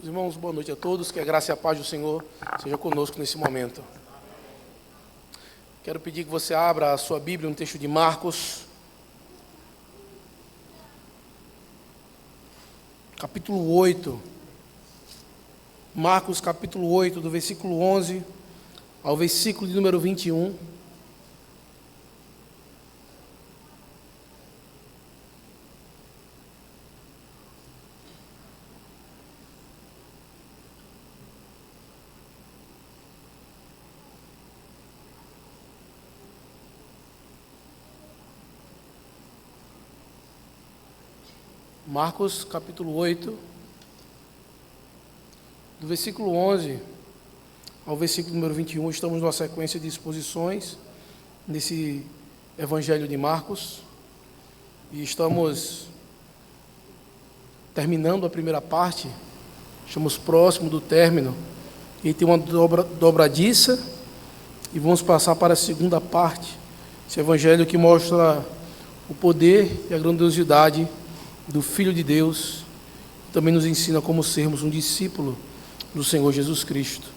Irmãos, boa noite a todos, que a graça e a paz do Senhor seja conosco nesse momento. Quero pedir que você abra a sua Bíblia no texto de Marcos, capítulo 8. Marcos, capítulo 8, do versículo 11 ao versículo de número 21. Marcos, capítulo 8, do versículo 11 ao versículo número 21, estamos numa sequência de exposições nesse Evangelho de Marcos, e estamos terminando a primeira parte, estamos próximo do término, e tem uma dobradiça, e vamos passar para a segunda parte, esse Evangelho que mostra o poder e a grandiosidade do Filho de Deus, também nos ensina como sermos um discípulo do Senhor Jesus Cristo.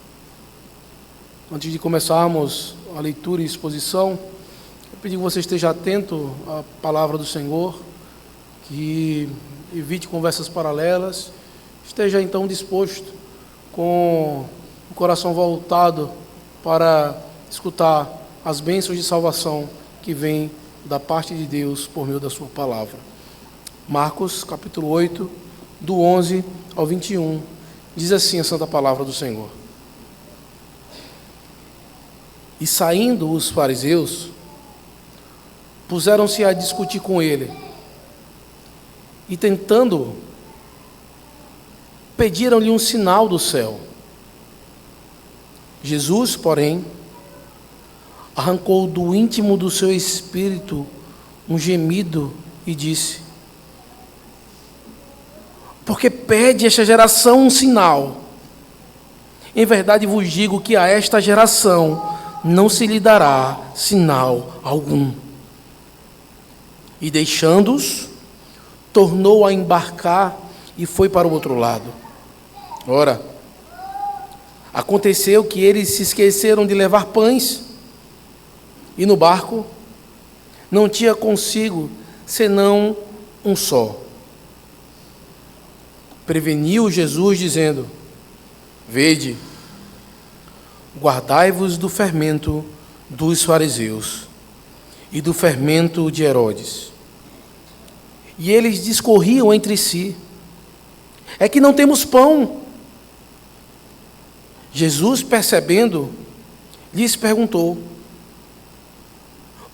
Antes de começarmos a leitura e exposição, eu pedi que você esteja atento à palavra do Senhor, que evite conversas paralelas, esteja então disposto, com o coração voltado para escutar as bênçãos de salvação que vêm da parte de Deus por meio da sua palavra. Marcos, capítulo 8, do 11 ao 21, diz assim a santa palavra do Senhor. E saindo os fariseus, puseram-se a discutir com ele, e tentando-o, pediram-lhe um sinal do céu. Jesus, porém, arrancou do íntimo do seu espírito um gemido e disse: porque pede esta geração um sinal. Em verdade vos digo que a esta geração não se lhe dará sinal algum. E deixando-os, tornou a embarcar e foi para o outro lado. Ora, aconteceu que eles se esqueceram de levar pães, e no barco não tinha consigo senão um só. Preveniu Jesus, dizendo: vede, guardai-vos do fermento dos fariseus e do fermento de Herodes. E eles discorriam entre si: é que não temos pão. Jesus, percebendo, lhes perguntou: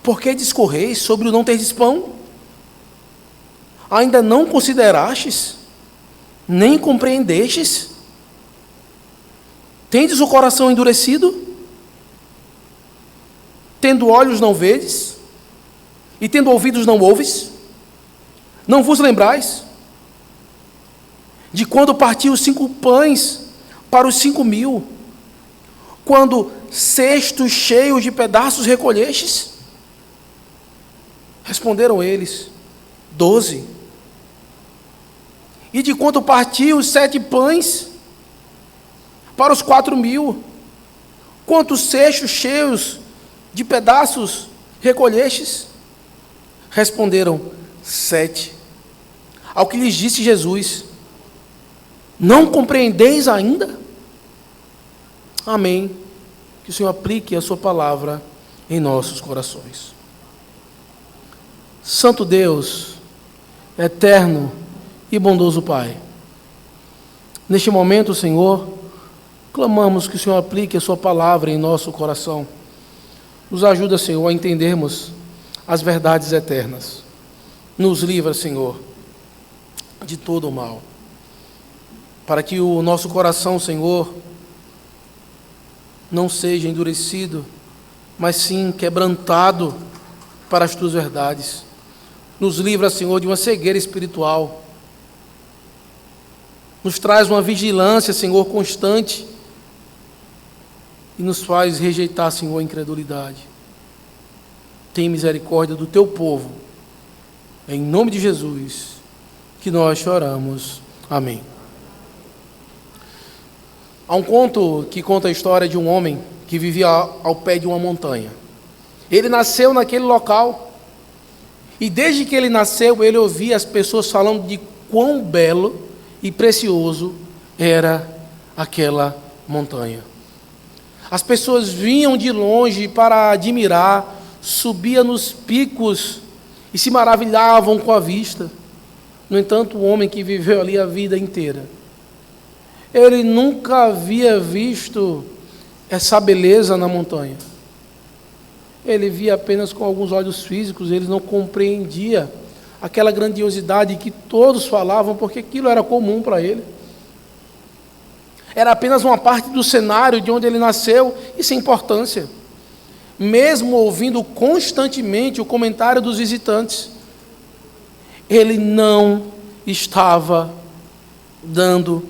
por que discorreis sobre o não teres pão? Ainda não considerastes? Nem compreendestes? Tendes o coração endurecido? Tendo olhos não vedes? E tendo ouvidos não ouves? Não vos lembrais de quando partiu os 5 pães para os 5.000, quando cestos cheios de pedaços recolhestes? Responderam eles: 12. E de quanto partiu os 7 pães para os 4.000, quantos cestos cheios de pedaços recolhestes? Responderam: 7. Ao que lhes disse Jesus: não compreendeis ainda? Amém. Que o Senhor aplique a sua palavra em nossos corações. Santo Deus, eterno e bondoso Pai, neste momento, Senhor, clamamos que o Senhor aplique a sua palavra em nosso coração. Nos ajuda, Senhor, a entendermos as verdades eternas. Nos livra, Senhor, de todo o mal, para que o nosso coração, Senhor, não seja endurecido, mas sim quebrantado para as tuas verdades. Nos livra, Senhor, de uma cegueira espiritual. Nos traz uma vigilância, Senhor, constante, e nos faz rejeitar, Senhor, a incredulidade. Tem misericórdia do teu povo. Em nome de Jesus que nós choramos. Amém. Há um conto que conta a história de um homem que vivia ao pé de uma montanha. Ele nasceu naquele local e desde que ele nasceu, ele ouvia as pessoas falando de quão belo e precioso era aquela montanha. As pessoas vinham de longe para admirar, subiam nos picos e se maravilhavam com a vista. No entanto, o homem que viveu ali a vida inteira, ele nunca havia visto essa beleza na montanha. Ele via apenas com alguns olhos físicos, ele não compreendia aquela grandiosidade que todos falavam, porque aquilo era comum para ele. Era apenas uma parte do cenário de onde ele nasceu e sem importância. Mesmo ouvindo constantemente o comentário dos visitantes, ele não estava dando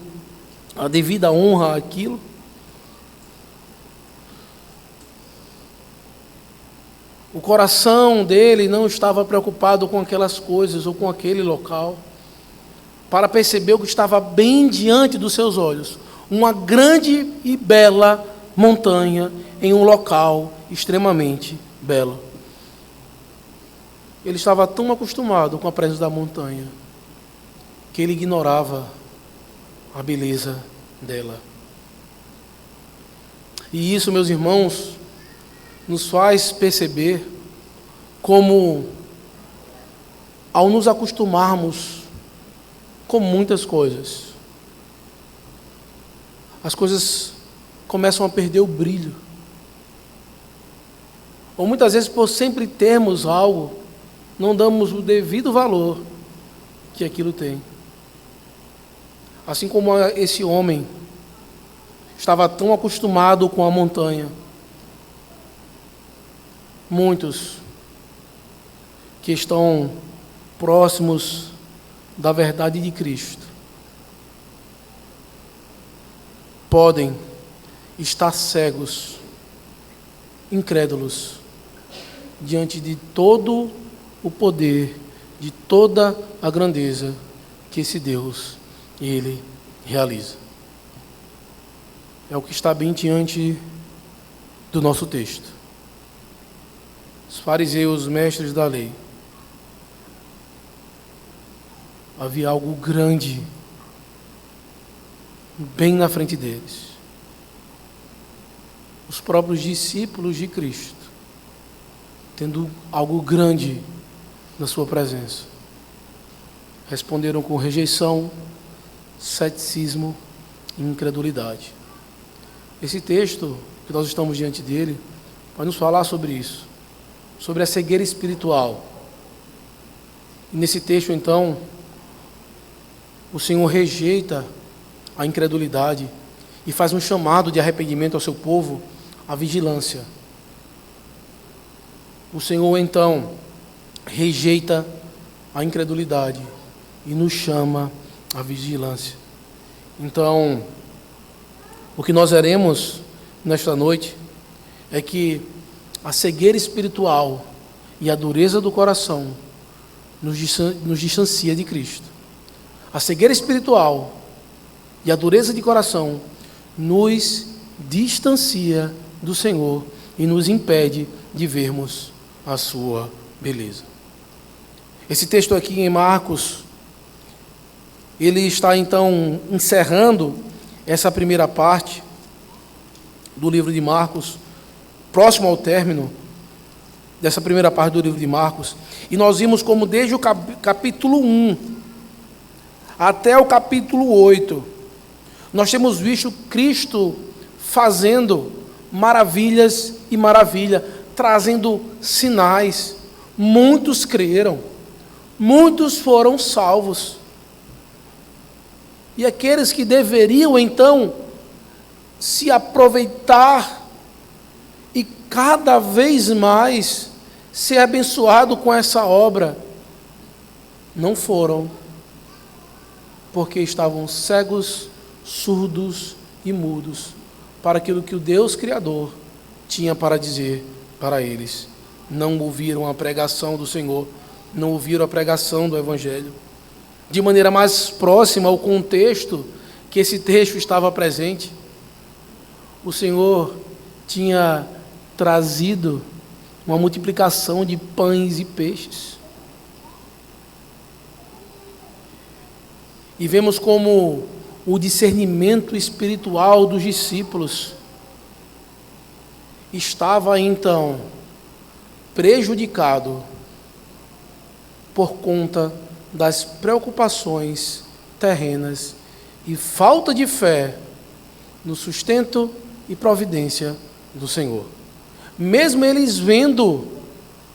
a devida honra àquilo. O coração dele não estava preocupado com aquelas coisas ou com aquele local, para perceber o que estava bem diante dos seus olhos, uma grande e bela montanha em um local extremamente belo. Ele estava tão acostumado com a presença da montanha que ele ignorava a beleza dela. E isso, meus irmãos, nos faz perceber como, ao nos acostumarmos com muitas coisas, as coisas começam a perder o brilho. Ou muitas vezes, por sempre termos algo, não damos o devido valor que aquilo tem. Assim como esse homem estava tão acostumado com a montanha, muitos que estão próximos da verdade de Cristo podem estar cegos, incrédulos, diante de todo o poder, de toda a grandeza que esse Deus, Ele realiza. É o que está bem diante do nosso texto. Os fariseus, mestres da lei, havia algo grande bem na frente deles. Os próprios discípulos de Cristo, tendo algo grande na sua presença, responderam com rejeição, ceticismo e incredulidade. Esse texto que nós estamos diante dele vai nos falar sobre isso, sobre a cegueira espiritual. E nesse texto, então, o Senhor rejeita a incredulidade e faz um chamado de arrependimento ao seu povo, à vigilância. O Senhor, então, rejeita a incredulidade e nos chama à vigilância. Então, o que nós veremos nesta noite é que a cegueira espiritual e a dureza do coração nos distancia de Cristo. A cegueira espiritual e a dureza de coração nos distancia do Senhor e nos impede de vermos a sua beleza. Esse texto aqui em Marcos, ele está então encerrando essa primeira parte do livro de Marcos, próximo ao término dessa primeira parte do livro de Marcos, e nós vimos como desde o capítulo 1 até o capítulo 8, nós temos visto Cristo fazendo maravilhas e maravilha, trazendo sinais. Muitos creram, muitos foram salvos. E aqueles que deveriam então se aproveitar e cada vez mais ser abençoado com essa obra, não foram, porque estavam cegos, surdos e mudos para aquilo que o Deus Criador tinha para dizer para eles. Não ouviram a pregação do Senhor, não ouviram a pregação do Evangelho. De maneira mais próxima ao contexto que esse texto estava presente, o Senhor tinha trazido uma multiplicação de pães e peixes. E vemos como o discernimento espiritual dos discípulos estava então prejudicado por conta das preocupações terrenas e falta de fé no sustento e providência do Senhor. Mesmo eles vendo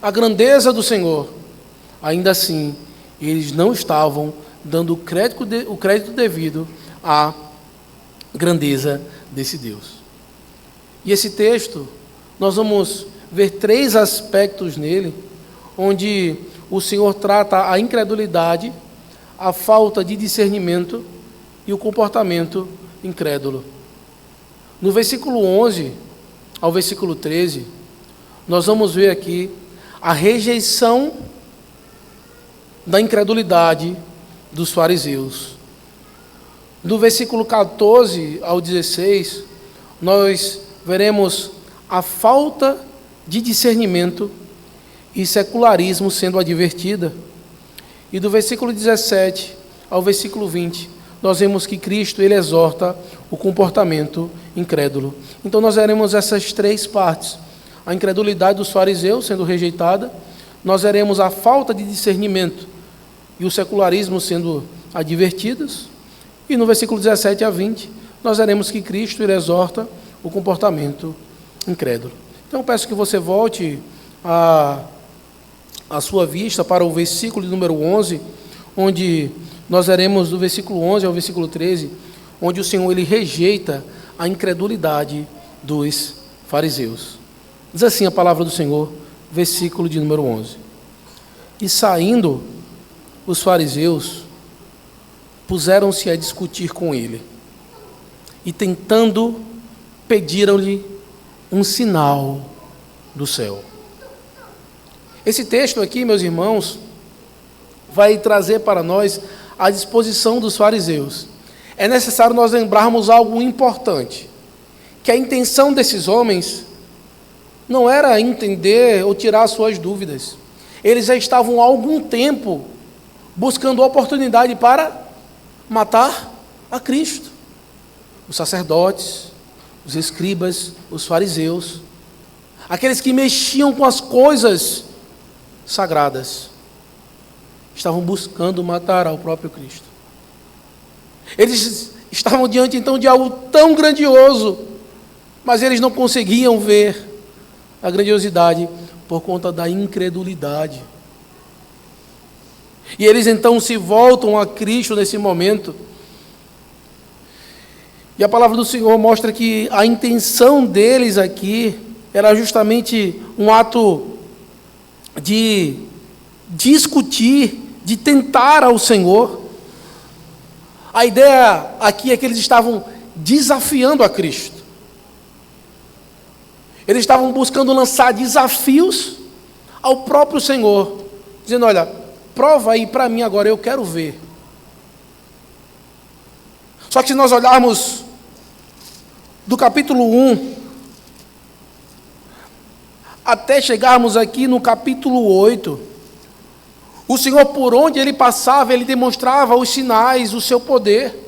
a grandeza do Senhor, ainda assim, eles não estavam dando o crédito devido à grandeza desse Deus. E esse texto, nós vamos ver 3 aspectos nele, onde o Senhor trata a incredulidade, a falta de discernimento e o comportamento incrédulo. No versículo 11 ao versículo 13, nós vamos ver aqui a rejeição da incredulidade dos fariseus. Do versículo 14 ao 16, nós veremos a falta de discernimento e secularismo sendo advertida. E do versículo 17 ao versículo 20, nós vemos que Cristo, ele exorta o comportamento incrédulo. Então nós veremos essas 3 partes. A incredulidade dos fariseus sendo rejeitada, nós veremos a falta de discernimento e o secularismo sendo advertidos, e no versículo 17 a 20, nós veremos que Cristo, ele exorta o comportamento incrédulo. Então eu peço que você volte a sua vista para o versículo de número 11, onde nós veremos do versículo 11 ao versículo 13, onde o Senhor, ele rejeita a incredulidade dos fariseus. Diz assim a palavra do Senhor, versículo de número 11. E saindo os fariseus, puseram-se a discutir com ele, e tentando, pediram-lhe um sinal do céu. Esse texto aqui, meus irmãos, vai trazer para nós a disposição dos fariseus. É necessário nós lembrarmos algo importante, que a intenção desses homens não era entender ou tirar suas dúvidas. Eles já estavam há algum tempo buscando oportunidade para matar a Cristo. Os sacerdotes, os escribas, os fariseus, aqueles que mexiam com as coisas sagradas, estavam buscando matar ao próprio Cristo. Eles estavam diante então de algo tão grandioso, mas eles não conseguiam ver a grandiosidade por conta da incredulidade. E eles então se voltam a Cristo nesse momento. E a palavra do Senhor mostra que a intenção deles aqui era justamente um ato de discutir, de tentar ao Senhor. A ideia aqui é que eles estavam desafiando a Cristo. Eles estavam buscando lançar desafios ao próprio Senhor, dizendo: olha, prova aí para mim agora, eu quero ver. Só que se nós olharmos do capítulo 1 até chegarmos aqui no capítulo 8, o Senhor, por onde ele passava, ele demonstrava os sinais, o seu poder.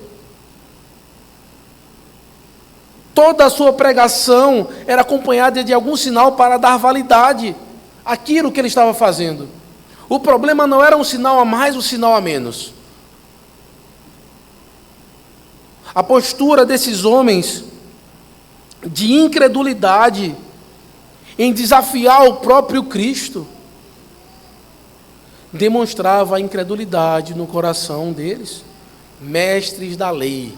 Toda a sua pregação era acompanhada de algum sinal para dar validade àquilo que ele estava fazendo. O problema não era um sinal a mais, um sinal a menos. A postura desses homens de incredulidade em desafiar o próprio Cristo demonstrava a incredulidade no coração deles, mestres da lei,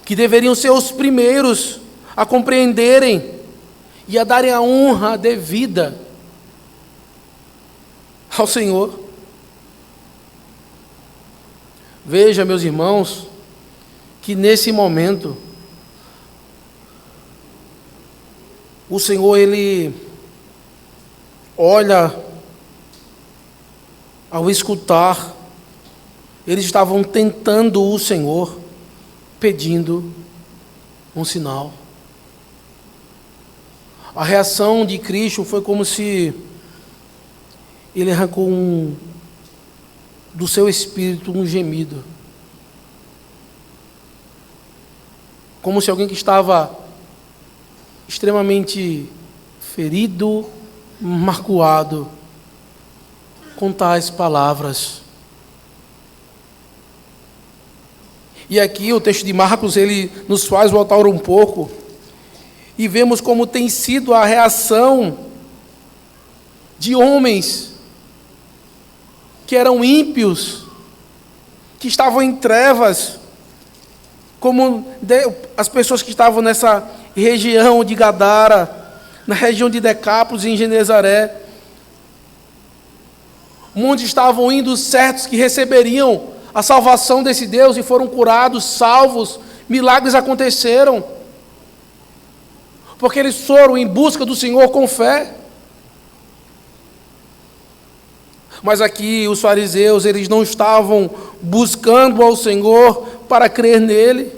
que deveriam ser os primeiros a compreenderem e a darem a honra devida ao Senhor. Veja, meus irmãos, que nesse momento o Senhor, ele olha, ao escutar, eles estavam tentando o Senhor, pedindo um sinal. A reação de Cristo foi como se ele arrancou do seu espírito um gemido. Como se alguém que estava extremamente ferido, magoado, com tais palavras. E aqui o texto de Marcos, ele nos faz voltar um pouco e vemos como tem sido a reação de homens que eram ímpios, que estavam em trevas, como as pessoas que estavam nessa região de Gadara, na região de Decápolis, em Genezaré. Muitos estavam indo certos que receberiam a salvação desse Deus e foram curados, salvos, milagres aconteceram, porque eles foram em busca do Senhor com fé. Mas aqui os fariseus, eles não estavam buscando ao Senhor para crer nele,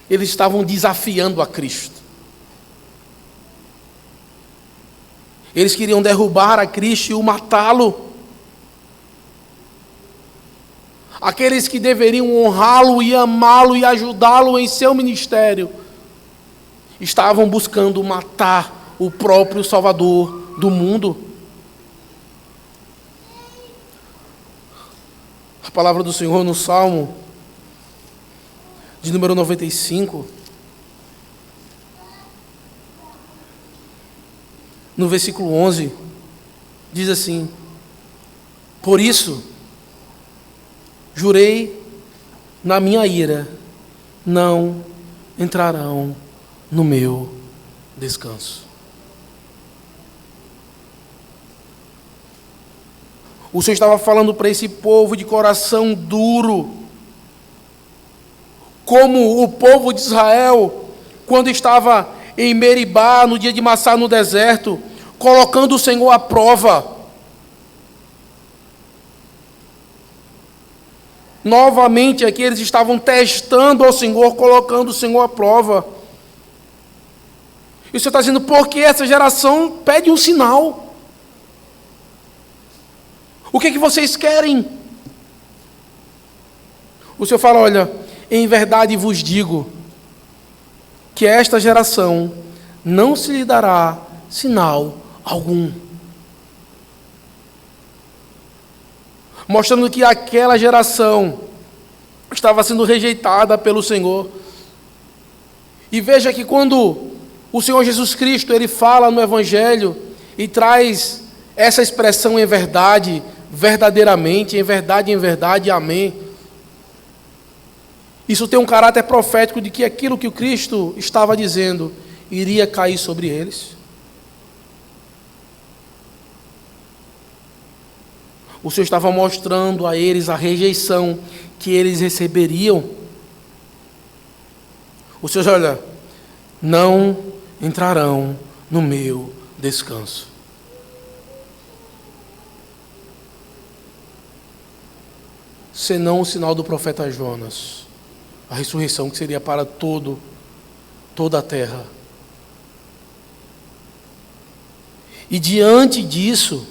eles estavam desafiando a Cristo. Eles queriam derrubar a Cristo e o matá-lo. Aqueles que deveriam honrá-lo e amá-lo e ajudá-lo em seu ministério, estavam buscando matar o próprio Salvador do mundo. A palavra do Senhor no Salmo de número 95, no versículo 11, diz assim: por isso, jurei na minha ira, não entrarão no meu descanso. O Senhor estava falando para esse povo de coração duro, como o povo de Israel, quando estava em Meribá, no dia de Massá no deserto, colocando o Senhor à prova. Novamente aqui eles estavam testando ao Senhor, colocando o Senhor à prova. E o Senhor está dizendo, porque essa geração pede um sinal. O que é que vocês querem? O Senhor fala, olha, em verdade vos digo, que esta geração não se lhe dará sinal algum. Mostrando que aquela geração estava sendo rejeitada pelo Senhor. E veja que quando o Senhor Jesus Cristo, ele fala no Evangelho e traz essa expressão em verdade, verdadeiramente, em verdade, amém. Isso tem um caráter profético de que aquilo que o Cristo estava dizendo iria cair sobre eles. O Senhor estava mostrando a eles a rejeição que eles receberiam. O Senhor, olha, não entrarão no meu descanso. Senão o sinal do profeta Jonas, a ressurreição que seria para toda a terra. E diante disso,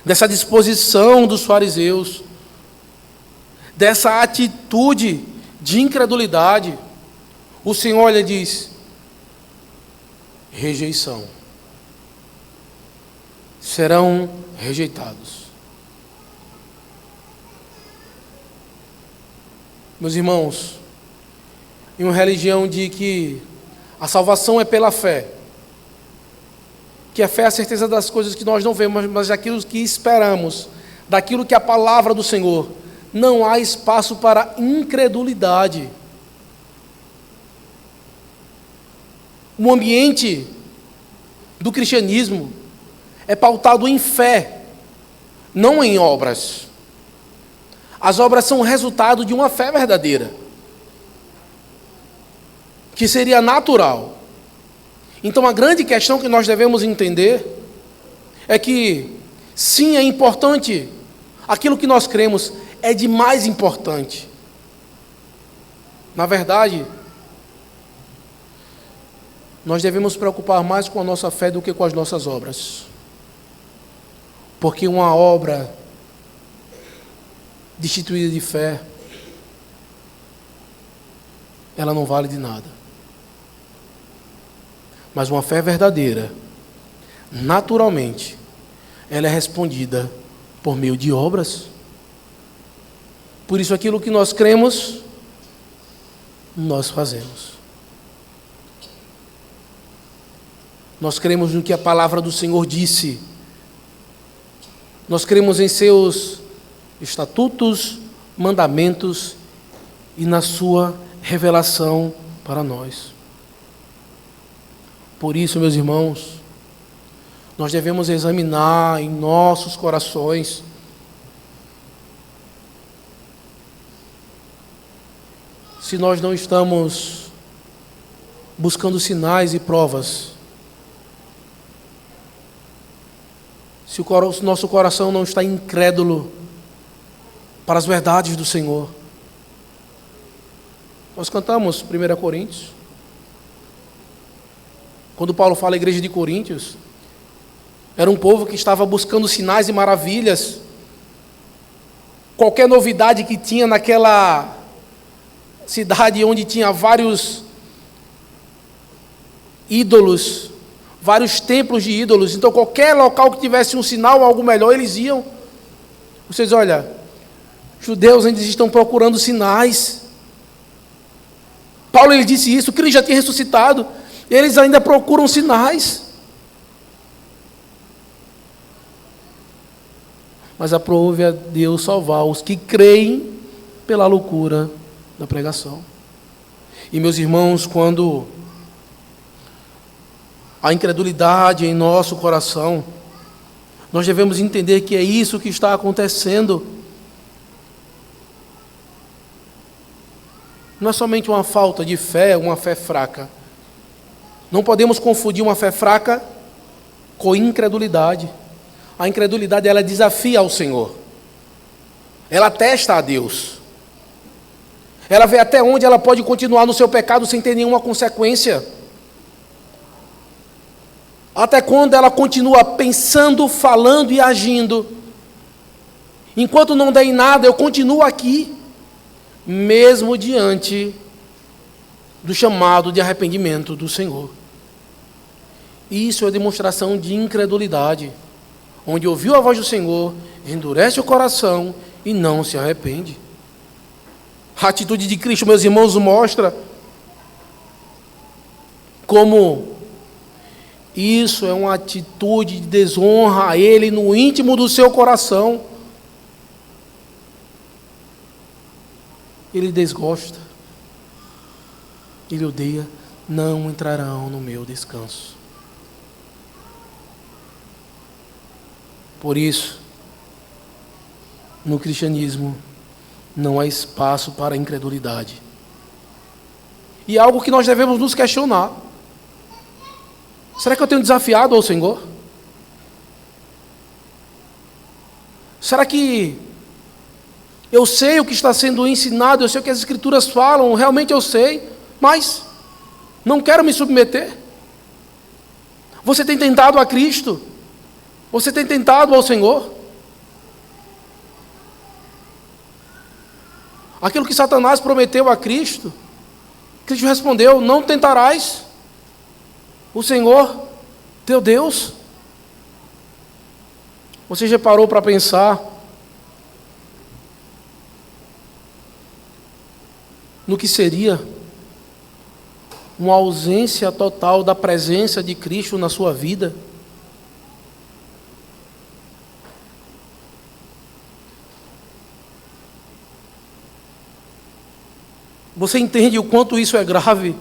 dessa disposição dos fariseus, dessa atitude de incredulidade, o Senhor lhe diz: rejeição. Serão rejeitados. Meus irmãos, em uma religião de que a salvação é pela fé, que a fé é a certeza das coisas que nós não vemos, mas daquilo que esperamos, daquilo que é a palavra do Senhor, não há espaço para incredulidade. O ambiente do cristianismo é pautado em fé, não em obras. As obras são o resultado de uma fé verdadeira, que seria natural. Então a grande questão que nós devemos entender é que, sim, é importante aquilo que nós cremos, é de mais importante. Na verdade, nós devemos preocupar mais com a nossa fé do que com as nossas obras. Porque uma obra destituída de fé, ela não vale de nada. Mas uma fé verdadeira, naturalmente, ela é respondida por meio de obras. Por isso, aquilo que nós cremos, nós fazemos. Nós cremos no que a palavra do Senhor disse. Nós cremos em seus estatutos, mandamentos e na sua revelação para nós. Por isso, meus irmãos, nós devemos examinar em nossos corações se nós não estamos buscando sinais e provas, se o nosso coração não está incrédulo para as verdades do Senhor. Nós cantamos 1 Coríntios. Quando Paulo fala à igreja de Coríntios, era um povo que estava buscando sinais e maravilhas. Qualquer novidade que tinha naquela cidade onde tinha vários ídolos, vários templos de ídolos. Então, qualquer local que tivesse um sinal ou algo melhor, eles iam. Vocês, olha, judeus ainda estão procurando sinais. Paulo, ele disse isso, Cristo já tinha ressuscitado. Eles ainda procuram sinais. Mas aprove a Deus salvar os que creem pela loucura da pregação. E, meus irmãos, quando a incredulidade em nosso coração, nós devemos entender que é isso que está acontecendo. Não é somente uma falta de fé, uma fé fraca. Não podemos confundir uma fé fraca com incredulidade. A incredulidade, ela desafia ao Senhor. Ela testa a Deus. Ela vê até onde ela pode continuar no seu pecado sem ter nenhuma consequência. Até quando ela continua pensando, falando e agindo. Enquanto não der em nada, eu continuo aqui, mesmo diante do chamado de arrependimento do Senhor. Isso é demonstração de incredulidade, onde ouviu a voz do Senhor, endurece o coração e não se arrepende. A atitude de Cristo, meus irmãos, mostra como isso é uma atitude de desonra a Ele no íntimo do seu coração. Ele desgosta, Ele odeia, não entrarão no meu descanso. Por isso, no cristianismo, não há espaço para a incredulidade. E é algo que nós devemos nos questionar. Será que eu tenho desafiado ao Senhor? Será que eu sei o que está sendo ensinado, eu sei o que as Escrituras falam, realmente eu sei, mas não quero me submeter? Você tem tentado a Cristo? Você tem tentado ao Senhor? Aquilo que Satanás prometeu a Cristo, Cristo respondeu: não tentarás o Senhor, teu Deus. Você já parou para pensar no que seria uma ausência total da presença de Cristo na sua vida? Você entende o quanto isso é grave?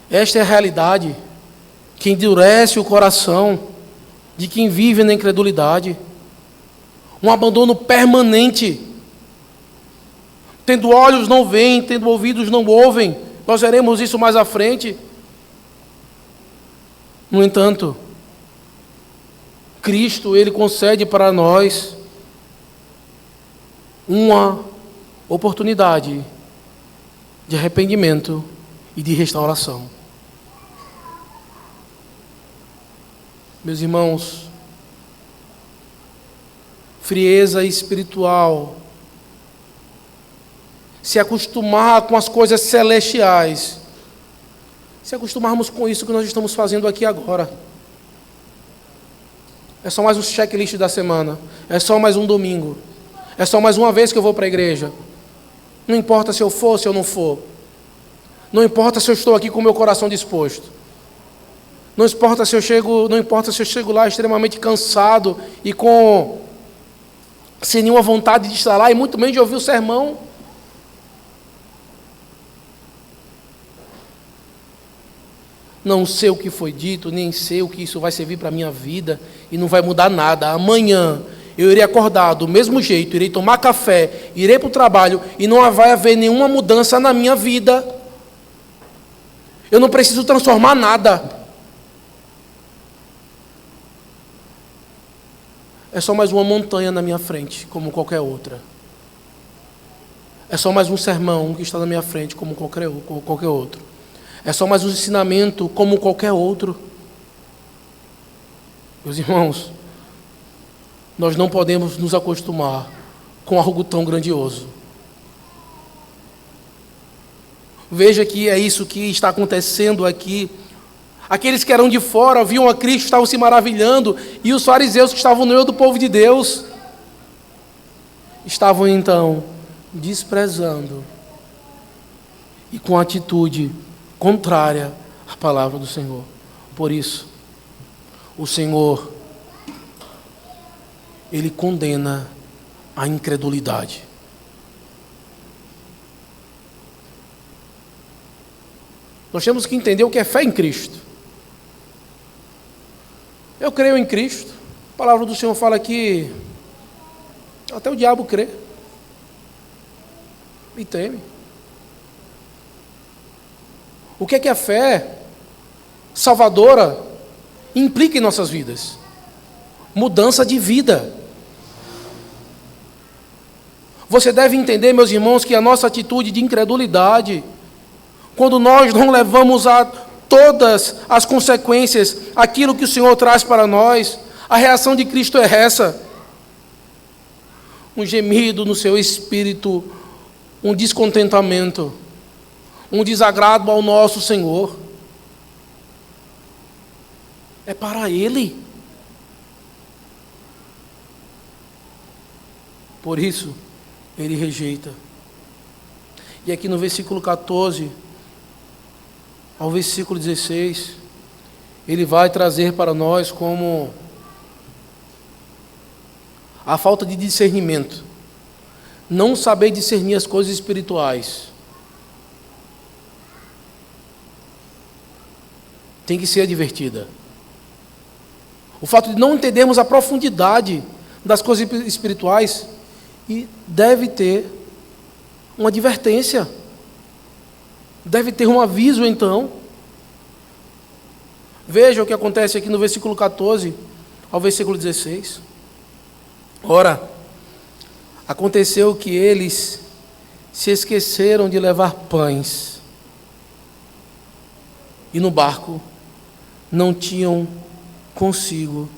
Esta é a realidade que endurece o coração de quem vive na incredulidade. Um abandono permanente. Tendo olhos não veem, tendo ouvidos não ouvem. Nós veremos isso mais à frente. No entanto, Cristo, Ele concede para nós uma oportunidade de arrependimento e de restauração. Meus irmãos, frieza espiritual, se acostumar com as coisas celestiais, se acostumarmos com isso que nós estamos fazendo aqui agora. É só mais um checklist da semana, é só mais um domingo, é só mais uma vez que eu vou para a igreja. Não importa se eu for, se eu não for. Não importa se eu estou aqui com o meu coração disposto. Não importa se eu chego lá extremamente cansado e sem nenhuma vontade de estar lá, e muito menos de ouvir o sermão. Não sei o que foi dito, nem sei o que isso vai servir para a minha vida, e não vai mudar nada. Amanhã eu irei acordar do mesmo jeito, irei tomar café, irei para o trabalho, e não vai haver nenhuma mudança na minha vida. Eu não preciso transformar nada. É só mais uma montanha na minha frente, como qualquer outra. É só mais um sermão que está na minha frente, como qualquer outro. É só mais um ensinamento, como qualquer outro. Meus irmãos, nós não podemos nos acostumar com algo tão grandioso. Veja que é isso que está acontecendo aqui. Aqueles que eram de fora viam a Cristo, estavam se maravilhando, e os fariseus que estavam no meio do povo de Deus estavam então desprezando e com atitude contrária à palavra do Senhor. Por isso, o Senhor, Ele condena a incredulidade. Nós temos que entender o que é fé em Cristo. Eu creio em Cristo. A palavra do Senhor fala que até o diabo crê e teme. O que é que a fé salvadora implica em nossas vidas? Mudança de vida. Você deve entender, meus irmãos, que a nossa atitude de incredulidade, quando nós não levamos a todas as consequências, aquilo que o Senhor traz para nós, a reação de Cristo é essa: um gemido no seu espírito, um descontentamento, um desagrado ao nosso Senhor. É para Ele. Por isso, Ele rejeita. E aqui no versículo 14, ao versículo 16, Ele vai trazer para nós como a falta de discernimento, não saber discernir as coisas espirituais, tem que ser advertida. O fato de não entendermos a profundidade das coisas espirituais, e deve ter uma advertência, deve ter um aviso então. Veja o que acontece aqui no versículo 14 ao versículo 16. Ora, aconteceu que eles se esqueceram de levar pães, e no barco não tinham consigo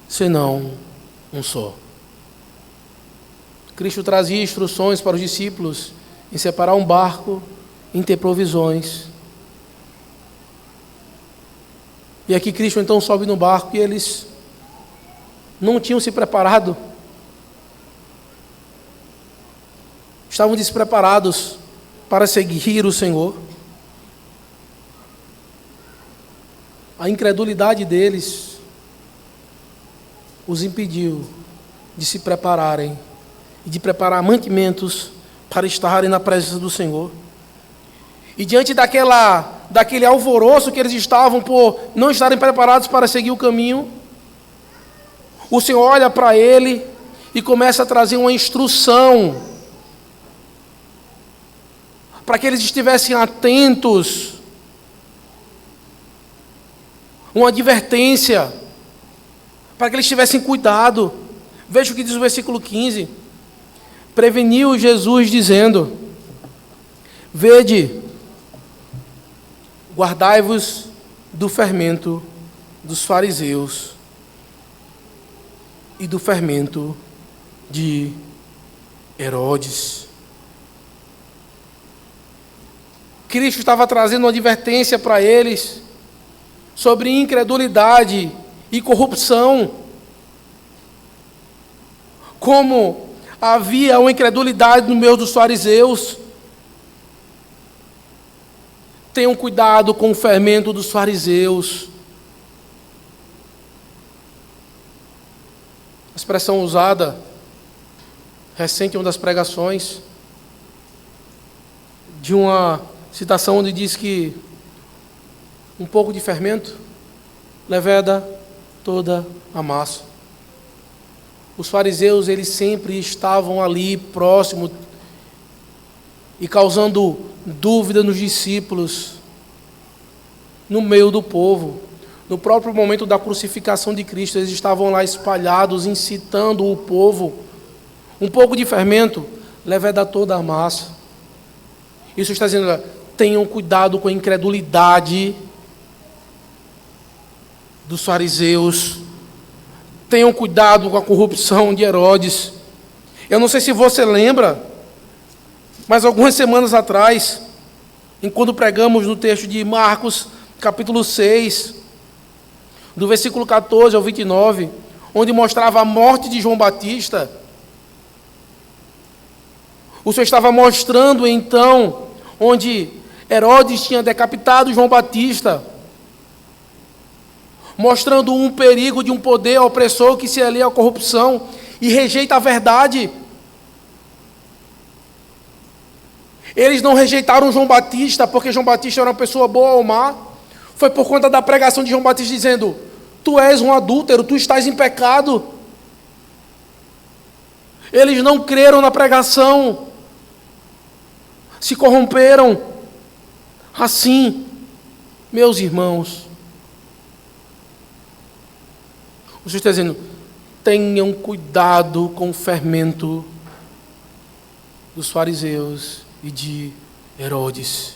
senão um só. Cristo trazia instruções para os discípulos em separar um barco, em ter provisões. E aqui Cristo então sobe no barco e eles não tinham se preparado. Estavam despreparados para seguir o Senhor. A incredulidade deles os impediu de se prepararem e de preparar mantimentos para estarem na presença do Senhor. E diante daquele alvoroço que eles estavam por não estarem preparados para seguir o caminho, o Senhor olha para ele e começa a trazer uma instrução para que eles estivessem atentos, uma advertência, para que eles tivessem cuidado. Veja o que diz o versículo 15. Preveniu Jesus dizendo: vede, guardai-vos do fermento dos fariseus e do fermento de Herodes. Cristo estava trazendo uma advertência para eles sobre incredulidade e corrupção. Como havia uma incredulidade no meio dos fariseus. Tenham cuidado com o fermento dos fariseus. A expressão usada recente em uma das pregações, de uma citação onde diz que um pouco de fermento leveda toda a massa. Os fariseus, eles sempre estavam ali próximo e causando dúvida nos discípulos, no meio do povo. No próprio momento da crucificação de Cristo, eles estavam lá espalhados, incitando o povo. Um pouco de fermento leveda toda a massa. Isso está dizendo: tenham cuidado com a incredulidade dos fariseus. Tenham cuidado com a corrupção de Herodes. Eu não sei se você lembra, mas algumas semanas atrás, enquanto pregamos no texto de Marcos, capítulo 6, do versículo 14 ao 29, onde mostrava a morte de João Batista, o Senhor estava mostrando então, onde Herodes tinha decapitado João Batista, mostrando um perigo de um poder opressor que se alia à corrupção e rejeita a verdade. Eles não rejeitaram João Batista porque João Batista era uma pessoa boa ou má. Foi por conta da pregação de João Batista dizendo: tu és um adúltero, tu estás em pecado. Eles não creram na pregação, se corromperam. Assim, meus irmãos, o Senhor está dizendo: tenham cuidado com o fermento dos fariseus e de Herodes.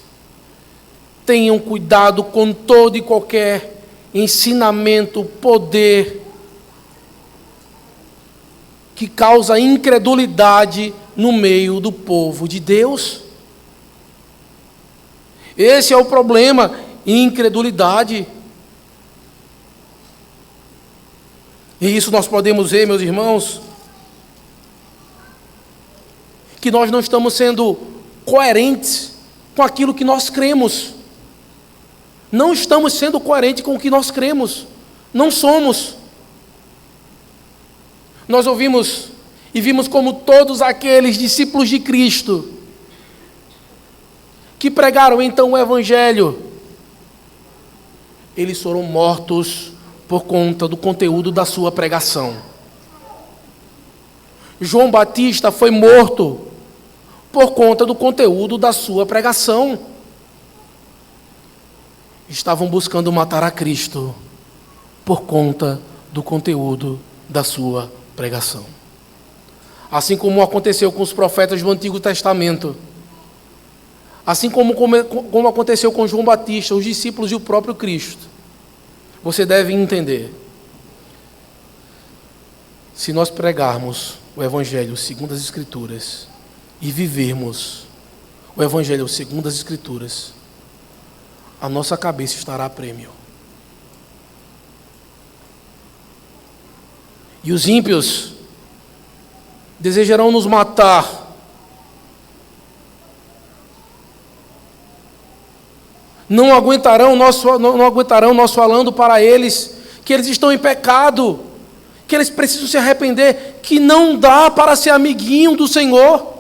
Tenham cuidado com todo e qualquer ensinamento, poder que causa incredulidade no meio do povo de Deus. Esse é o problema, incredulidade. E isso nós podemos ver, meus irmãos, que nós não estamos sendo coerentes com aquilo que nós cremos. Não estamos sendo coerentes com o que nós cremos. Não somos. Nós ouvimos e vimos como todos aqueles discípulos de Cristo que pregaram então o Evangelho, eles foram mortos por conta do conteúdo da sua pregação. João Batista foi morto por conta do conteúdo da sua pregação. Estavam buscando matar a Cristo por conta do conteúdo da sua pregação. Assim como aconteceu com os profetas do Antigo Testamento, assim como aconteceu com João Batista, os discípulos e o próprio Cristo, você deve entender: se nós pregarmos o Evangelho segundo as Escrituras e vivermos o Evangelho segundo as Escrituras, a nossa cabeça estará a prêmio. E os ímpios desejarão nos matar, não aguentarão nós falando para eles que eles estão em pecado, que eles precisam se arrepender, que não dá para ser amiguinho do Senhor.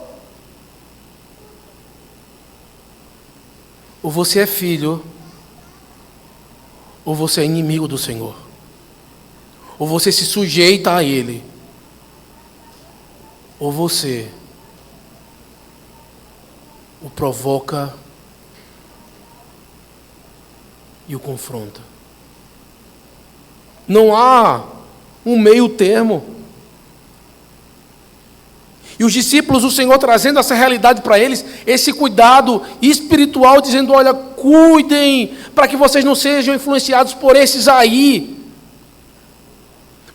Ou você é filho, ou você é inimigo do Senhor. Ou você se sujeita a Ele, ou você o provoca e o confronta. Não há um meio termo. E os discípulos, o Senhor trazendo essa realidade para eles, esse cuidado espiritual, dizendo: olha, cuidem, para que vocês não sejam influenciados por esses aí,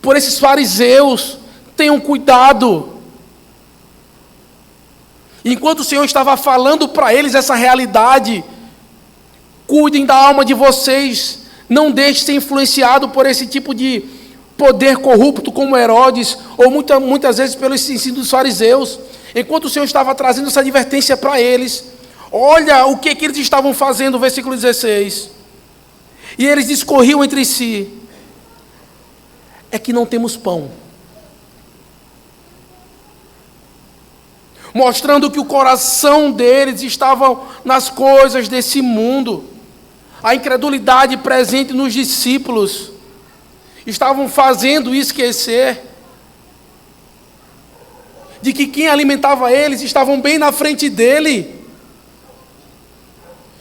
por esses fariseus, tenham cuidado. Enquanto o Senhor estava falando para eles essa realidade, cuidem da alma de vocês, não deixem ser influenciado por esse tipo de poder corrupto como Herodes, ou muitas vezes pelo ensino dos fariseus. Enquanto o Senhor estava trazendo essa advertência para eles, olha o que eles estavam fazendo, versículo 16. E eles discorriam entre si: é que não temos pão. Mostrando que o coração deles estava nas coisas desse mundo. A incredulidade presente nos discípulos estavam fazendo esquecer de que quem alimentava eles estavam bem na frente dele.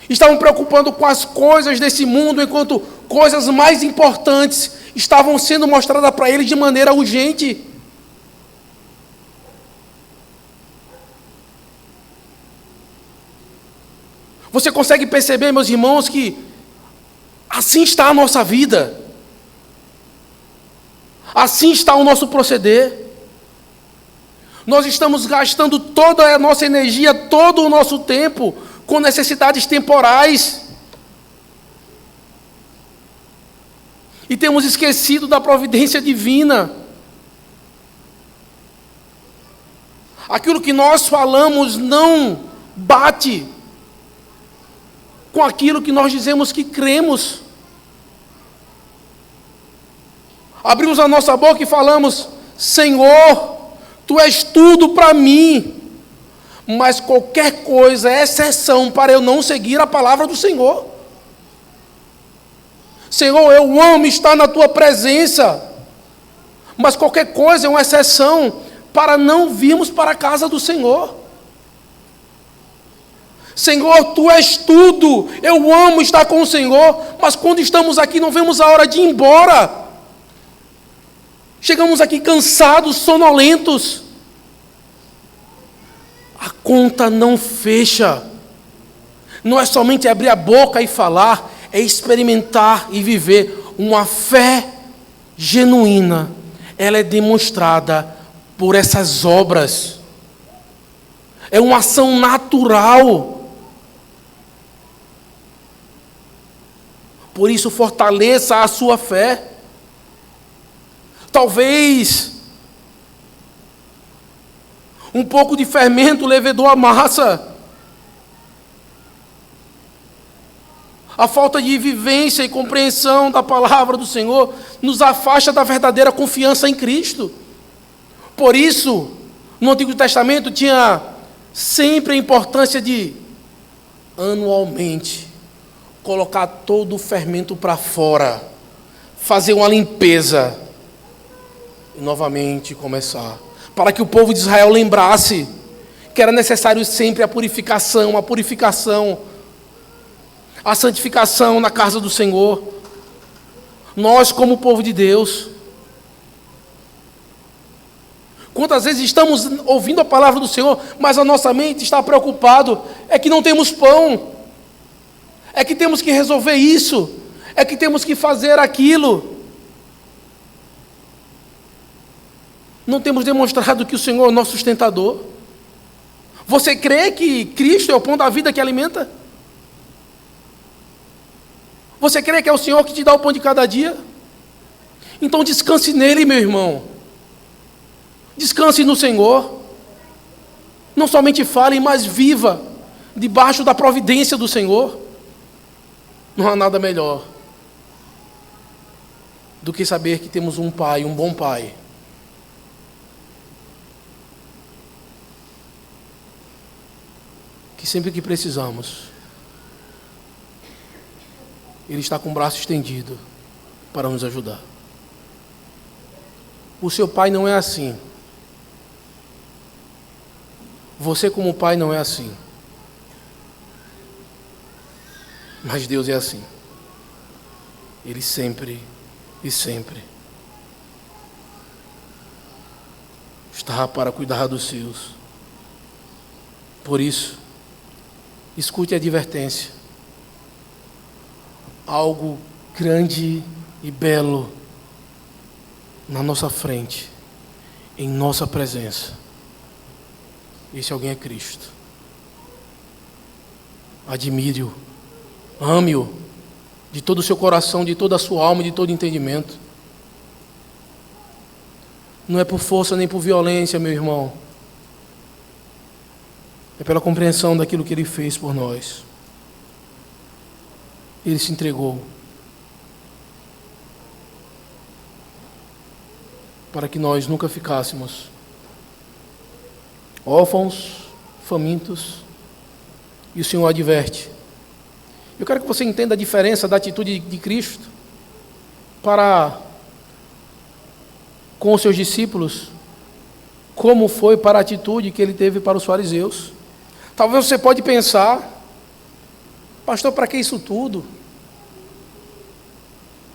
Estavam preocupando com as coisas desse mundo, enquanto coisas mais importantes estavam sendo mostradas para eles de maneira urgente. Você consegue perceber, meus irmãos, que assim está a nossa vida, assim está o nosso proceder. Nós estamos gastando toda a nossa energia, todo o nosso tempo, com necessidades temporais. E temos esquecido da providência divina. Aquilo que nós falamos não bate com aquilo que nós dizemos que cremos. Abrimos a nossa boca e falamos: Senhor, Tu és tudo para mim. Mas qualquer coisa é exceção para eu não seguir a palavra do Senhor. Senhor, eu amo estar na Tua presença, mas qualquer coisa é uma exceção para não virmos para a casa do Senhor. Senhor, Tu és tudo, eu amo estar com o Senhor, mas quando estamos aqui não vemos a hora de ir embora. Chegamos aqui cansados, sonolentos. A conta não fecha. Não é somente abrir a boca e falar, é experimentar e viver uma fé genuína. Ela é demonstrada por essas obras. É uma ação natural. Por isso, fortaleça a sua fé. Talvez um pouco de fermento levedou a massa. A falta de vivência e compreensão da palavra do Senhor nos afasta da verdadeira confiança em Cristo. Por isso, no Antigo Testamento tinha sempre a importância de, anualmente, colocar todo o fermento para fora, fazer uma limpeza e novamente começar, para que o povo de Israel lembrasse que era necessário sempre a purificação, a santificação na casa do Senhor. Nós, como povo de Deus, quantas vezes estamos ouvindo a palavra do Senhor, mas a nossa mente está preocupada, é que não temos pão, é que temos que resolver isso, é que temos que fazer aquilo. Não temos demonstrado que o Senhor é o nosso sustentador? Você crê que Cristo é o pão da vida que alimenta? Você crê que é o Senhor que te dá o pão de cada dia? Então descanse nele, meu irmão. Descanse no Senhor. Não somente fale, mas viva debaixo da providência do Senhor. Não há nada melhor do que saber que temos um Pai, um bom Pai, que sempre que precisamos, Ele está com o braço estendido para nos ajudar. O seu pai não é assim. Você como pai não é assim. Mas Deus é assim. Ele sempre e sempre está para cuidar dos seus. Por isso, escute a advertência. Algo grande e belo na nossa frente, em nossa presença. Esse alguém é Cristo. Admire-o, ame-o de todo o seu coração, de toda a sua alma, de todo entendimento. Não é por força nem por violência, meu irmão. É pela compreensão daquilo que Ele fez por nós. Ele se entregou para que nós nunca ficássemos órfãos, famintos, e o Senhor adverte. Eu quero que você entenda a diferença da atitude de Cristo para com os seus discípulos, como foi para a atitude que Ele teve para os fariseus. Talvez você pode pensar, pastor, para que isso tudo?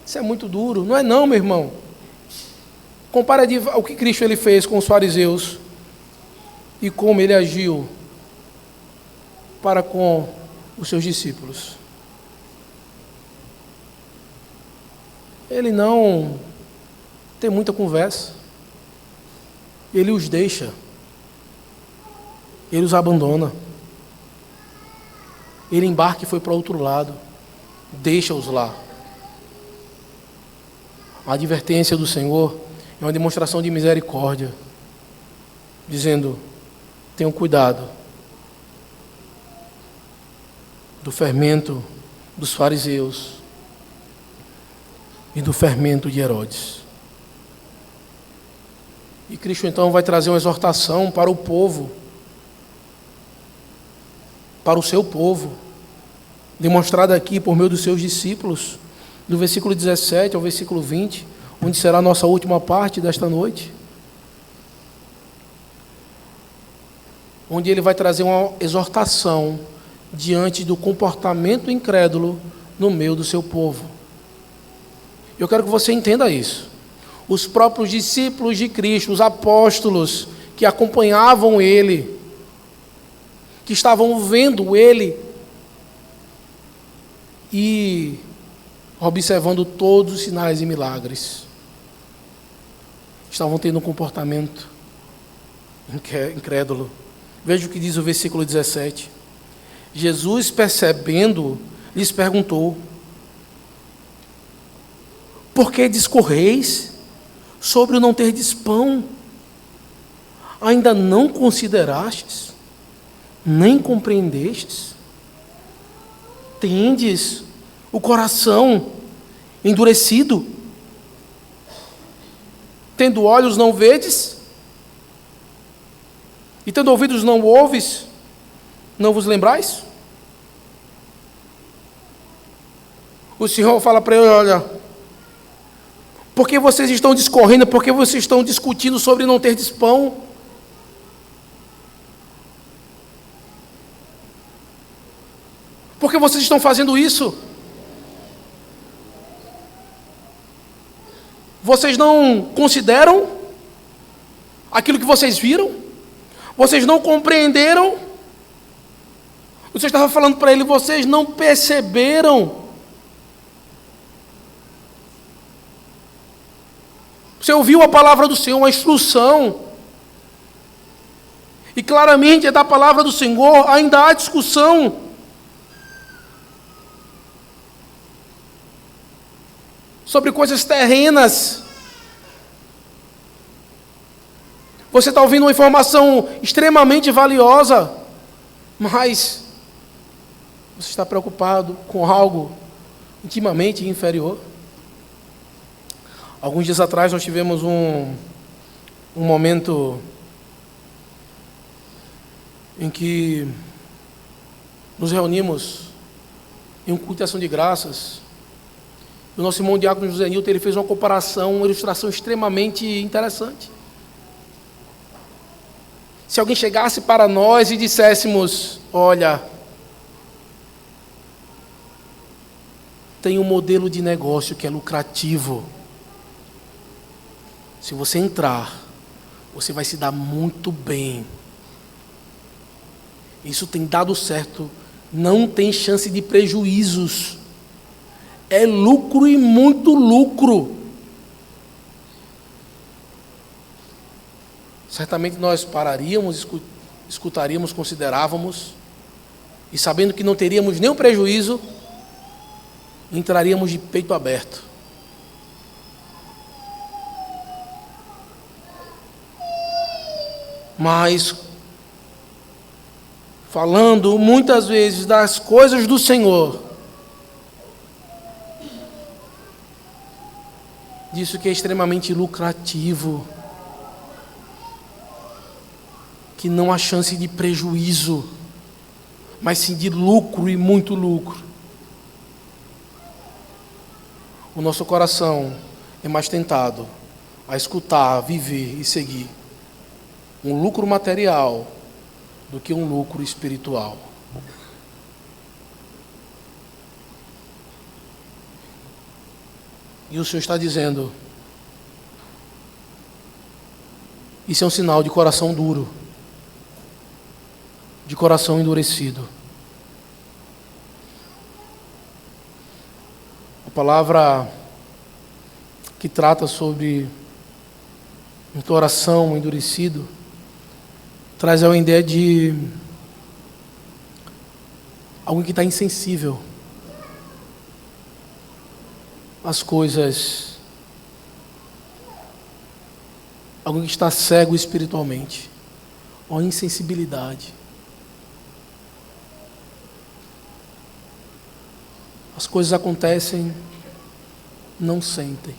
Isso é muito duro. Não é não, meu irmão. Compara o que Cristo ele fez com os fariseus e como Ele agiu para com os seus discípulos. Ele não tem muita conversa. Ele os deixa. Ele os abandona. Ele embarca e foi para outro lado. Deixa-os lá. A advertência do Senhor é uma demonstração de misericórdia, dizendo: tenham cuidado do fermento dos fariseus e do fermento de Herodes. E Cristo então vai trazer uma exortação para o povo, para o seu povo, demonstrada aqui por meio dos seus discípulos, do versículo 17 ao versículo 20, onde será a nossa última parte desta noite, onde ele vai trazer uma exortação diante do comportamento incrédulo no meio do seu povo. Eu quero que você entenda isso. Os próprios discípulos de Cristo, os apóstolos que acompanhavam Ele, que estavam vendo Ele e observando todos os sinais e milagres, estavam tendo um comportamento incrédulo. Veja o que diz o versículo 17. Jesus, percebendo, lhes perguntou: por que discorreis sobre o não terdes pão? Ainda não considerastes, nem compreendestes? Tendes o coração endurecido? Tendo olhos não vedes? E tendo ouvidos não ouves? Não vos lembrais? O Senhor fala para ele: olha, porque vocês estão discorrendo, porque vocês estão discutindo sobre não ter pão? Por que vocês estão fazendo isso? Vocês não consideram aquilo que vocês viram? Vocês não compreenderam? O Senhor estava falando para ele: vocês não perceberam. Você ouviu a palavra do Senhor, uma instrução. E claramente é da palavra do Senhor, ainda há discussão. Sobre coisas terrenas. Você está ouvindo uma informação extremamente valiosa, mas você está preocupado com algo intimamente inferior. Alguns dias atrás nós tivemos um momento em que nos reunimos em um culto de ação de graças. O nosso irmão diácono José Nilton, ele fez uma comparação, uma ilustração extremamente interessante. Se alguém chegasse para nós e disséssemos: olha, tem um modelo de negócio que é lucrativo. Se você entrar, você vai se dar muito bem. Isso tem dado certo, não tem chance de prejuízos. É lucro e muito lucro. Certamente nós pararíamos, escutaríamos, considerávamos, e sabendo que não teríamos nenhum prejuízo, entraríamos de peito aberto. Mas, falando muitas vezes das coisas do Senhor, disso que é extremamente lucrativo, que não há chance de prejuízo, mas sim de lucro e muito lucro. O nosso coração é mais tentado a escutar, viver e seguir um lucro material do que um lucro espiritual. E o Senhor está dizendo, isso é um sinal de coração duro, de coração endurecido. A palavra que trata sobre um coração endurecido traz a ideia de alguém que está insensível às coisas, alguém que está cego espiritualmente, uma insensibilidade. As coisas acontecem, não sentem.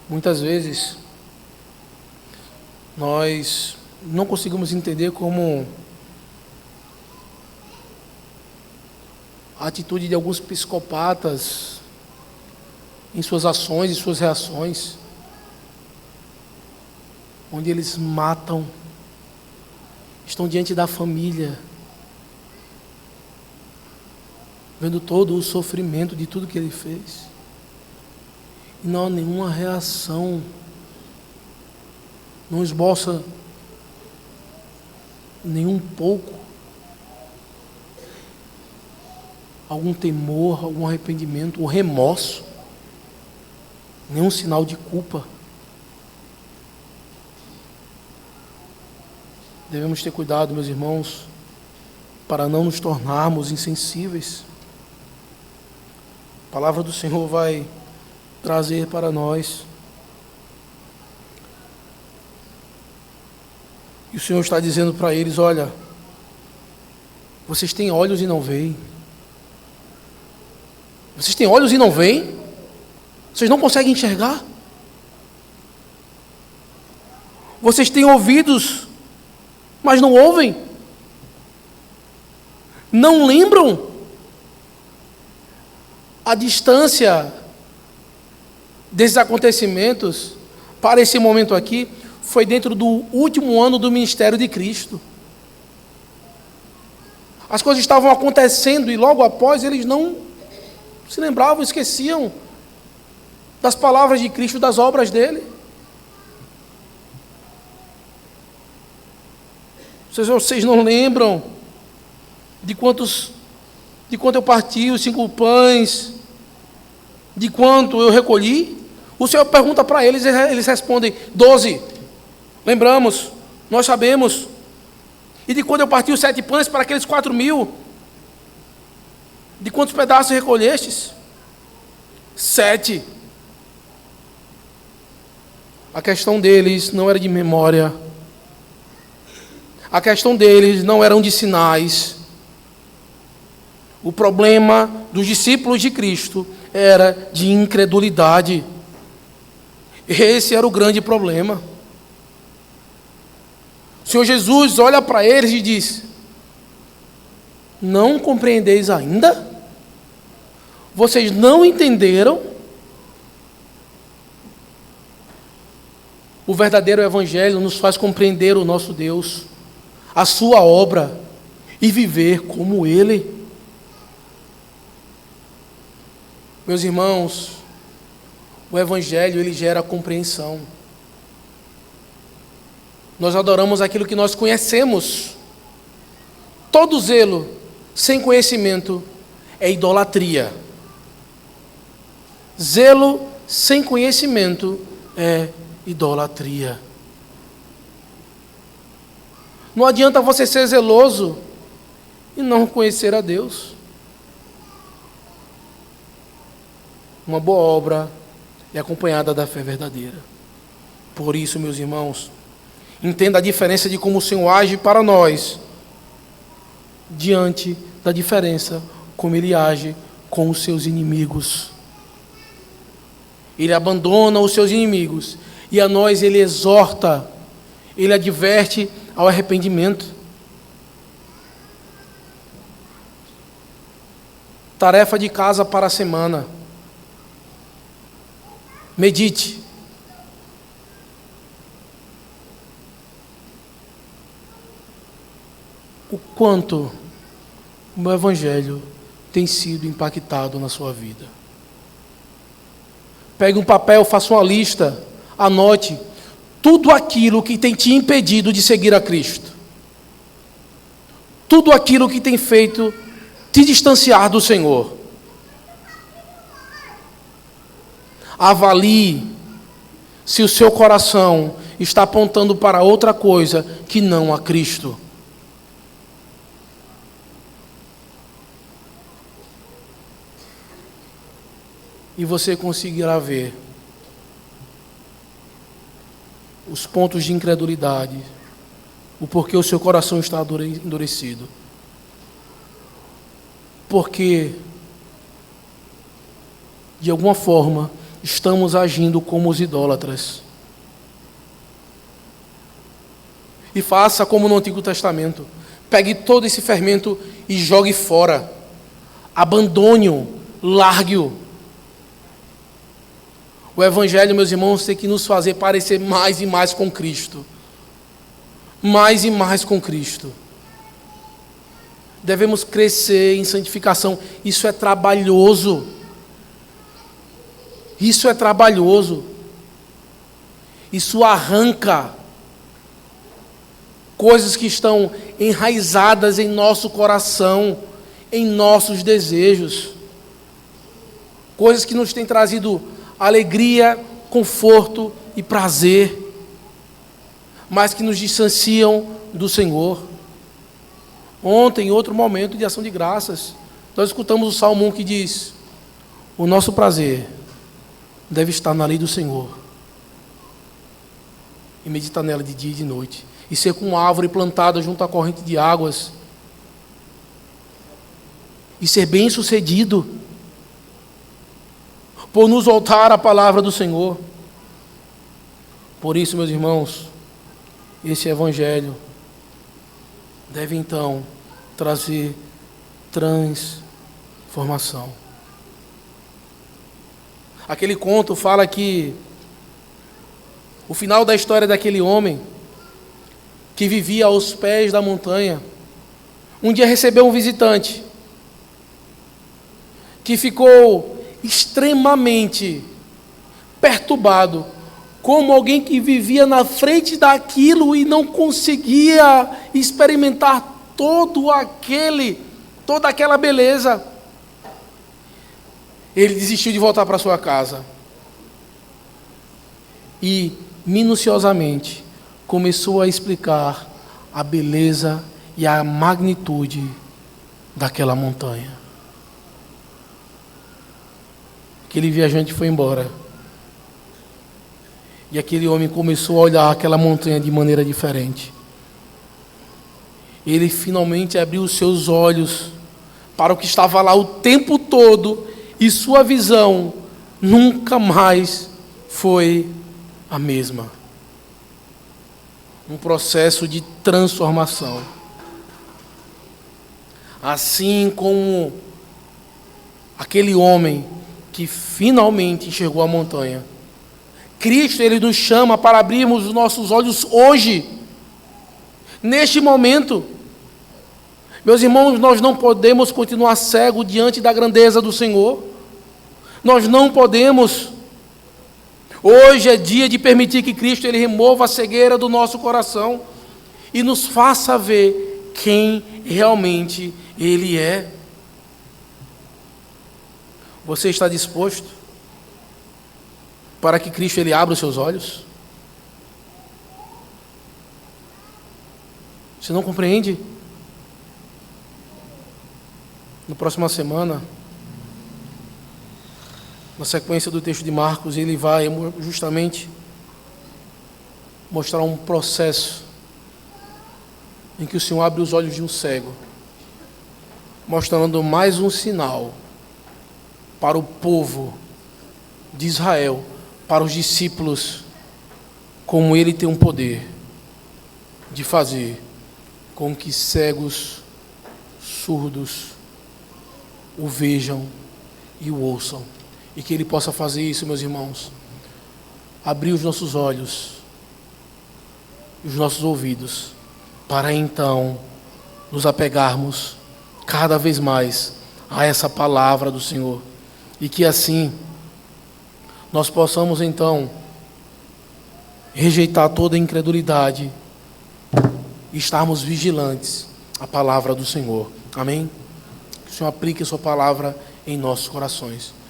Muitas vezes nós não conseguimos entender como a atitude de alguns psicopatas em suas ações e suas reações, onde eles matam, estão diante da família, vendo todo o sofrimento de tudo que ele fez, e não há nenhuma reação, não esboça nenhum pouco algum temor, algum arrependimento, ou remorso, nenhum sinal de culpa. Devemos ter cuidado, meus irmãos, para não nos tornarmos insensíveis. A palavra do Senhor vai trazer para nós. E o Senhor está dizendo para eles, olha, vocês têm olhos e não veem. Vocês têm olhos e não veem? Vocês não conseguem enxergar? Vocês têm ouvidos, mas não ouvem? Não lembram a distância desses acontecimentos para esse momento aqui? Foi dentro do último ano do ministério de Cristo. As coisas estavam acontecendo e logo após eles não se lembravam, esqueciam das palavras de Cristo, das obras dele. Vocês não lembram de quanto eu parti, os 5 pães, de quanto eu recolhi? O Senhor pergunta para eles, eles respondem, 12. Lembramos, nós sabemos. E de quando eu parti os 7 pães para aqueles 4.000? De quantos pedaços recolhestes? 7. A questão deles não era de memória. A questão deles não eram de sinais. O problema dos discípulos de Cristo era de incredulidade. Esse era o grande problema. O Senhor Jesus olha para eles e diz, não compreendeis ainda? Vocês não entenderam? O verdadeiro evangelho nos faz compreender o nosso Deus, a sua obra e viver como Ele. Meus irmãos, O Evangelho, ele gera compreensão. Nós adoramos aquilo que nós conhecemos. Todo zelo sem conhecimento é idolatria. Zelo sem conhecimento é idolatria. Não adianta você ser zeloso e não conhecer a Deus. Uma boa obra é acompanhada da fé verdadeira. Por isso, meus irmãos, entenda a diferença de como o Senhor age para nós, diante da diferença como Ele age com os seus inimigos. Ele abandona os seus inimigos, e a nós Ele exorta, Ele adverte ao arrependimento. Tarefa de casa para a semana. Medite. O quanto o Evangelho tem sido impactado na sua vida. Pegue um papel, faça uma lista, anote tudo aquilo que tem te impedido de seguir a Cristo. Tudo aquilo que tem feito te distanciar do Senhor. Avalie se o seu coração está apontando para outra coisa que não a Cristo. E você conseguirá ver os pontos de incredulidade, o porquê o seu coração está endurecido. Porque, de alguma forma, estamos agindo como os idólatras. E faça como no Antigo Testamento. Pegue todo esse fermento e jogue fora. Abandone-o, largue-o. O Evangelho, meus irmãos, tem que nos fazer parecer mais e mais com Cristo. Mais e mais com Cristo. Devemos crescer em santificação. Isso é trabalhoso. Isso é trabalhoso. Isso arranca coisas que estão enraizadas em nosso coração, em nossos desejos. Coisas que nos têm trazido alegria, conforto e prazer, mas que nos distanciam do Senhor. Ontem, em outro momento de ação de graças, nós escutamos o Salmo 1 que diz: o nosso prazer deve estar na lei do Senhor, e meditar nela de dia e de noite, e ser como uma árvore plantada junto à corrente de águas, e ser bem-sucedido, por nos voltar à palavra do Senhor. Por isso, meus irmãos, esse Evangelho deve então trazer transformação. Aquele conto fala que o final da história daquele homem que vivia aos pés da montanha, um dia recebeu um visitante que ficou extremamente perturbado, como alguém que vivia na frente daquilo e não conseguia experimentar toda aquela beleza. Ele desistiu de voltar para sua casa e minuciosamente começou a explicar a beleza e a magnitude daquela montanha. Aquele viajante foi embora. E aquele homem começou a olhar aquela montanha de maneira diferente. Ele finalmente abriu os seus olhos para o que estava lá o tempo todo, e sua visão nunca mais foi a mesma. Um processo de transformação. Assim como aquele homem que finalmente enxergou a montanha. Cristo, Ele nos chama para abrirmos os nossos olhos hoje, neste momento. Meus irmãos, nós não podemos continuar cegos diante da grandeza do Senhor. Nós não podemos. Hoje é dia de permitir que Cristo ele remova a cegueira do nosso coração e nos faça ver quem realmente Ele é. Você está disposto para que Cristo ele abra os seus olhos? Você não compreende? Na próxima semana, na sequência do texto de Marcos, ele vai justamente mostrar um processo em que o Senhor abre os olhos de um cego, mostrando mais um sinal para o povo de Israel, para os discípulos, como ele tem um poder de fazer com que cegos, surdos, o vejam e o ouçam. E que ele possa fazer isso, meus irmãos, abrir os nossos olhos e os nossos ouvidos, para então nos apegarmos cada vez mais a essa palavra do Senhor. E que assim nós possamos então rejeitar toda a incredulidade e estarmos vigilantes à palavra do Senhor. Amém? Que o Senhor aplique a sua palavra em nossos corações.